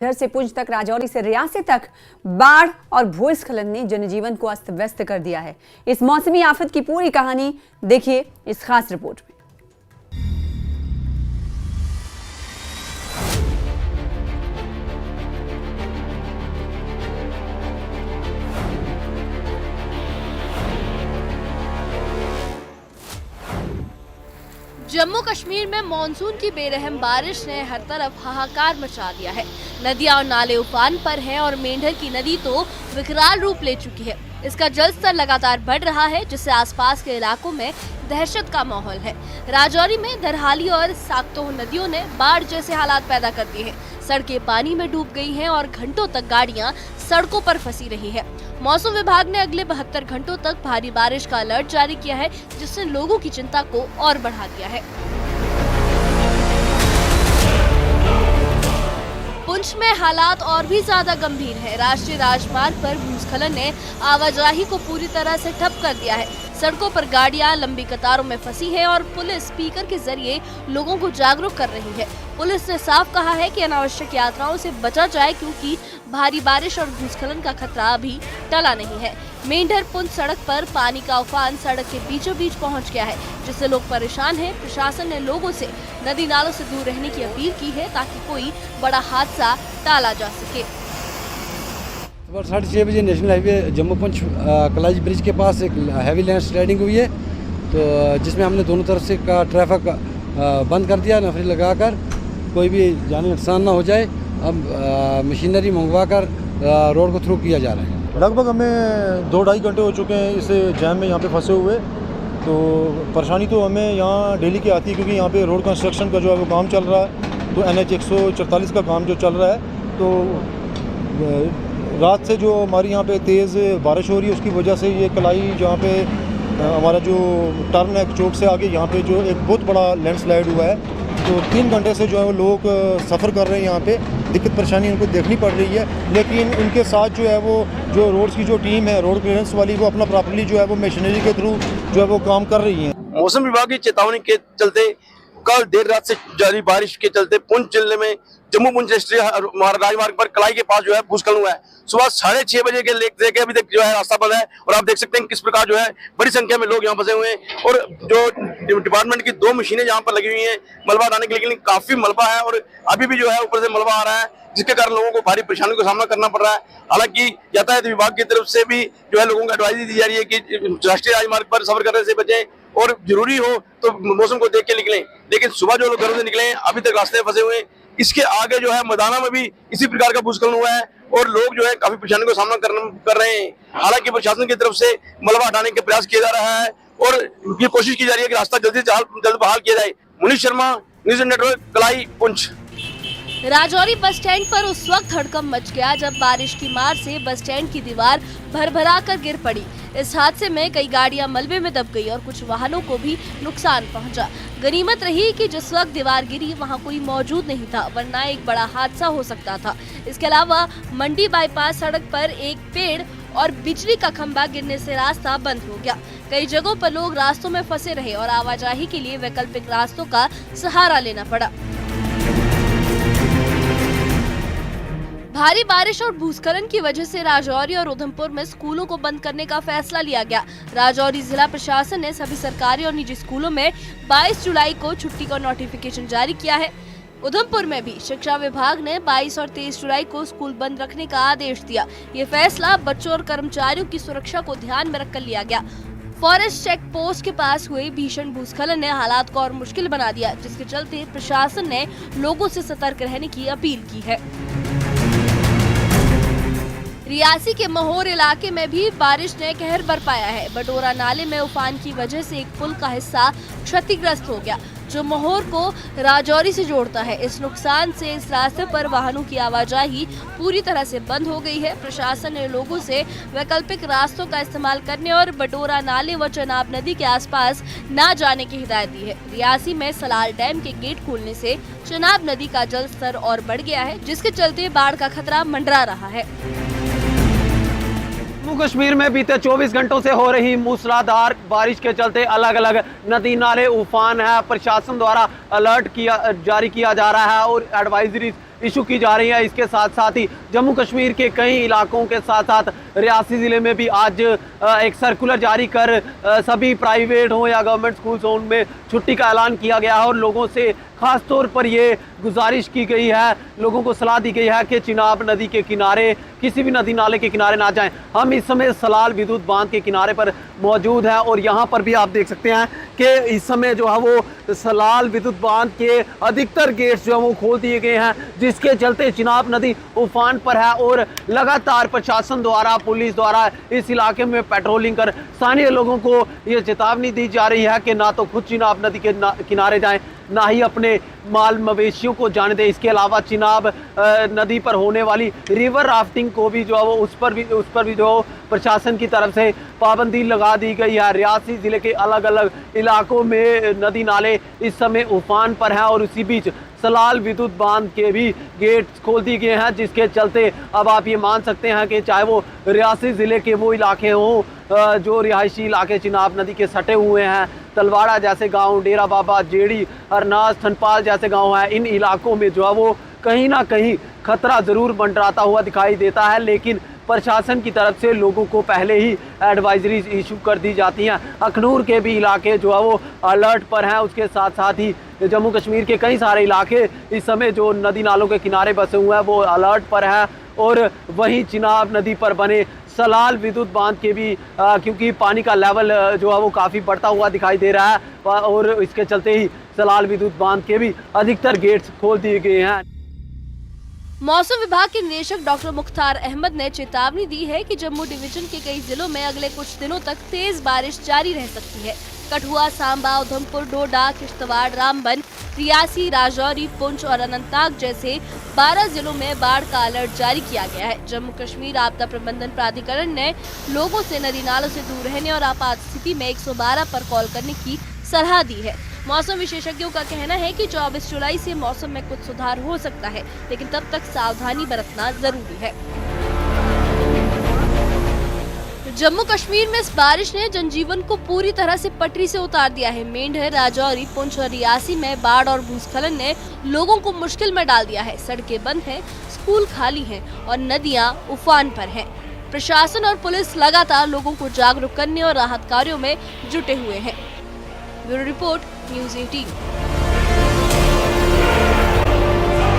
इधर से पुंछ तक, राजौरी से रियासी तक बाढ़ और भूस्खलन ने जनजीवन को अस्त व्यस्त कर दिया है। इस मौसमी आफत की पूरी कहानी देखिए इस खास रिपोर्ट में। जम्मू कश्मीर में मानसून की बेरहम बारिश ने हर तरफ हाहाकार मचा दिया है। नदियां और नाले उफान पर हैं और मेंढर की नदी तो विकराल रूप ले चुकी है। इसका जलस्तर लगातार बढ़ रहा है, जिससे आसपास के इलाकों में दहशत का माहौल है। राजौरी में दरहाली और साक्तो नदियों ने बाढ़ जैसे हालात पैदा कर दिए हैं। सड़कें पानी में डूब गई हैं और घंटों तक गाड़ियां सड़कों पर फंसी रही है। मौसम विभाग ने अगले 72 घंटों तक भारी बारिश का अलर्ट जारी किया है, जिसने लोगों की चिंता को और बढ़ा दिया है। पुंछ में हालात और भी ज्यादा गंभीर है। राष्ट्रीय राजमार्ग पर भूस्खलन ने आवाजाही को पूरी तरह से ठप कर दिया है। सड़कों पर गाड़ियां लंबी कतारों में फंसी हैं और पुलिस स्पीकर के जरिए लोगों को जागरूक कर रही है। पुलिस ने साफ कहा है कि अनावश्यक यात्राओं से बचा जाए, क्योंकि भारी बारिश और भूस्खलन का खतरा अभी टला नहीं है। मेंढर पुंछ सड़क पर पानी का उफान सड़क के बीचों बीच पहुंच गया है, जिससे लोग परेशान हैं। प्रशासन ने लोगों से नदी नालों से दूर रहने की अपील की है, ताकि कोई बड़ा हादसा टाला जा सके। सुबह 6:30 बजे नेशनल हाईवे जम्मू पुंछ कलाइज ब्रिज के पास एक हैवी लैंड स्लाइडिंग हुई है, तो जिसमें हमने दोनों तरफ से का ट्रैफिक बंद कर दिया, नफरी लगाकर, कोई भी जानी नुकसान ना हो जाए। अब मशीनरी मंगवा कर रोड को थ्रू किया जा रहा है। लगभग हमें 2-2.5 घंटे हो चुके हैं इस जैम में यहाँ पे फंसे हुए। तो परेशानी तो हमें यहाँ डेली की आती है, क्योंकि यहाँ पे रोड कंस्ट्रक्शन का जो है वो काम चल रहा है। तो NH 144 का काम जो चल रहा है, तो रात से जो हमारी यहाँ पे तेज़ बारिश हो रही है, उसकी वजह से ये कलाई जहाँ पे हमारा जो टर्न है चौक से आगे, यहाँ पे जो एक बहुत बड़ा लैंडस्लाइड हुआ है। तो 3 घंटे से जो है वो लोग सफ़र कर रहे हैं। यहाँ पे दिक्कत परेशानी उनको देखनी पड़ रही है, लेकिन उनके साथ जो है वो जो रोड्स की जो टीम है, रोड क्लियरेंस वाली, वो अपना प्रॉपर्ली जो है वो मशीनरी के थ्रू जो है वो काम कर रही है। मौसम विभाग की चेतावनी के चलते कल देर रात से जारी बारिश के चलते पुंछ जिले में जम्मू पुंछ राष्ट्रीय राजमार्ग पर कलाई के पास जो है भूस्खलन हुआ है। सुबह 6:30 बजे के लेके अभी तक जो है रास्ता बंद है, और आप देख सकते हैं किस प्रकार जो है बड़ी संख्या में लोग यहाँ फंसे हुए हैं। और जो डिपार्टमेंट की 2 मशीनें यहाँ पर लगी हुई हैं मलबा हटाने के लिए, लेकिन काफी मलबा है और अभी भी जो है ऊपर से मलबा आ रहा है, जिसके कारण लोगों को भारी परेशानी का सामना करना पड़ रहा है। हालांकि यातायात विभाग की तरफ से भी जो है लोगों को एडवाइजरी दी जा रही है कि राष्ट्रीय राजमार्ग पर सफर करने से बचें और जरूरी हो तो मौसम को देख के निकलें। लेकिन सुबह जो लोग घरों से निकले अभी तक रास्ते फंसे हुए हैं। इसके आगे जो है मैदाना में भी इसी प्रकार का भूस्खलन हुआ है और लोग जो है काफी परेशानी का सामना कर रहे हैं। हालांकि प्रशासन की तरफ से मलबा हटाने का प्रयास किया जा रहा है और ये कोशिश की जा रही है कि रास्ता जल्द बहाल किया जाए। मुनीष शर्मा, न्यूज़ नेटवर्क, कलाई, पुंछ। राजौरी बस स्टैंड पर उस वक्त हड़कंप मच गया जब बारिश की मार से बस स्टैंड की दीवार भरभरा कर गिर पड़ी। इस हादसे में कई गाड़ियां मलबे में दब गई और कुछ वाहनों को भी नुकसान पहुंचा। गनीमत रही कि जिस वक्त दीवार गिरी वहां कोई मौजूद नहीं था, वरना एक बड़ा हादसा हो सकता था। इसके अलावा मंडी बाईपास सड़क पर एक पेड़ और बिजली का खंभा गिरने से रास्ता बंद हो गया। कई जगहों पर लोग रास्तों में फंसे रहे और आवाजाही के लिए वैकल्पिक रास्तों का सहारा लेना पड़ा। भारी बारिश और भूस्खलन की वजह से राजौरी और उधमपुर में स्कूलों को बंद करने का फैसला लिया गया। राजौरी जिला प्रशासन ने सभी सरकारी और निजी स्कूलों में 22 जुलाई को छुट्टी का नोटिफिकेशन जारी किया है। उधमपुर में भी शिक्षा विभाग ने 22 और 23 जुलाई को स्कूल बंद रखने का आदेश दिया। ये फैसला बच्चों और कर्मचारियों की सुरक्षा को ध्यान में रखकर लिया गया। फॉरेस्ट चेक पोस्ट के पास हुए भीषण भूस्खलन ने हालात को और मुश्किल बना दिया, जिसके चलते प्रशासन ने लोगों से सतर्क रहने की अपील की है। रियासी के महोर इलाके में भी बारिश ने कहर बरपाया है। बटोरा नाले में उफान की वजह से एक पुल का हिस्सा क्षतिग्रस्त हो गया, जो महोर को राजौरी से जोड़ता है। इस नुकसान से इस रास्ते पर वाहनों की आवाजाही पूरी तरह से बंद हो गई है। प्रशासन ने लोगों से वैकल्पिक रास्तों का इस्तेमाल करने और बटोरा नाले व चनाब नदी के आसपास न जाने की हिदायत दी है। रियासी में सलाल डैम के गेट खोलने से चनाब नदी का जल स्तर और बढ़ गया है, जिसके चलते बाढ़ का खतरा मंडरा रहा है। जम्मू कश्मीर में बीते 24 घंटों से हो रही मूसलाधार बारिश के चलते अलग अलग नदी नाले उफान है। प्रशासन द्वारा अलर्ट जारी किया जा रहा है और एडवाइजरी इशू की जा रही है। इसके साथ साथ ही जम्मू कश्मीर के कई इलाकों के साथ साथ रियासी ज़िले में भी आज एक सर्कुलर जारी कर सभी प्राइवेट हो या गवर्नमेंट स्कूल जोन में छुट्टी का ऐलान किया गया है और लोगों से खास तौर पर ये गुजारिश की गई है, लोगों को सलाह दी गई है कि चिनाब नदी के किनारे, किसी भी नदी नाले के किनारे ना जाएं। हम इस समय सलाल विद्युत बांध के किनारे पर मौजूद हैं और यहाँ पर भी आप देख सकते हैं कि इस समय जो है वो सलाल विद्युत बांध के अधिकतर गेट्स जो है वो खोल दिए गए हैं, जिसके चलते चिनाब नदी उफान पर है और लगातार प्रशासन द्वारा, पुलिस द्वारा इस इलाके में पेट्रोलिंग कर स्थानीय लोगों को ये चेतावनी दी जा रही है कि ना तो खुद चिनाब नदी के किनारे जाएं, ना ही अपने माल मवेशियों को जाने दें। इसके अलावा चिनाब नदी पर होने वाली रिवर राफ्टिंग को भी जो है वो उस पर भी जो प्रशासन की तरफ से पाबंदी लगा दी गई है। रियासी ज़िले के अलग अलग इलाकों में नदी नाले इस समय उफान पर हैं और उसी बीच सलाल विद्युत बांध के भी गेट खोल दिए गए हैं, जिसके चलते अब आप ये मान सकते हैं कि चाहे वो रियासी ज़िले के वो इलाके हों जो रिहायशी इलाके चिनाब नदी के सटे हुए हैं, तलवाड़ा जैसे गांव, डेरा बाबा, जेड़ी, अरनास, थनपाल जैसे गांव हैं, इन इलाकों में जो है वो कहीं ना कहीं खतरा ज़रूर मंडराता हुआ दिखाई देता है। लेकिन प्रशासन की तरफ से लोगों को पहले ही एडवाइजरीज इशू कर दी जाती हैं। अखनूर के भी इलाके जो है वो अलर्ट पर हैं। उसके साथ साथ ही जम्मू कश्मीर के कई सारे इलाके इस समय जो नदी नालों के किनारे बसे हुए हैं वो अलर्ट पर हैं और वहीं चिनाब नदी पर बने सलाल विद्युत बांध के भी क्योंकि पानी का लेवल जो है वो काफ़ी बढ़ता हुआ दिखाई दे रहा है और इसके चलते ही सलाल विद्युत बांध के भी अधिकतर गेट्स खोल दिए गए हैं। मौसम विभाग के निदेशक डॉक्टर मुख्तार अहमद ने चेतावनी दी है कि जम्मू डिवीजन के कई जिलों में अगले कुछ दिनों तक तेज बारिश जारी रह सकती है। कठुआ, सांबा, उधमपुर, डोडा, किश्तवाड़, रामबन, रियासी, राजौरी, पुंछ और अनंतनाग जैसे 12 जिलों में बाढ़ का अलर्ट जारी किया गया है। जम्मू कश्मीर आपदा प्रबंधन प्राधिकरण ने लोगों से नदी नालों से दूर रहने और आपात स्थिति में 112 पर कॉल करने की सलाह दी है। मौसम विशेषज्ञों का कहना है कि 24 जुलाई से मौसम में कुछ सुधार हो सकता है, लेकिन तब तक सावधानी बरतना जरूरी है। जम्मू कश्मीर में इस बारिश ने जनजीवन को पूरी तरह से पटरी से उतार दिया है। मेंढर, राजौरी, पुंछ और रियासी में बाढ़ और भूस्खलन ने लोगों को मुश्किल में डाल दिया है। सड़कें बंद हैं, स्कूल खाली हैं और नदियां उफान पर हैं। प्रशासन और पुलिस लगातार लोगों को जागरूक करने और राहत कार्यों में जुटे हुए हैं। Bureau report, news 18।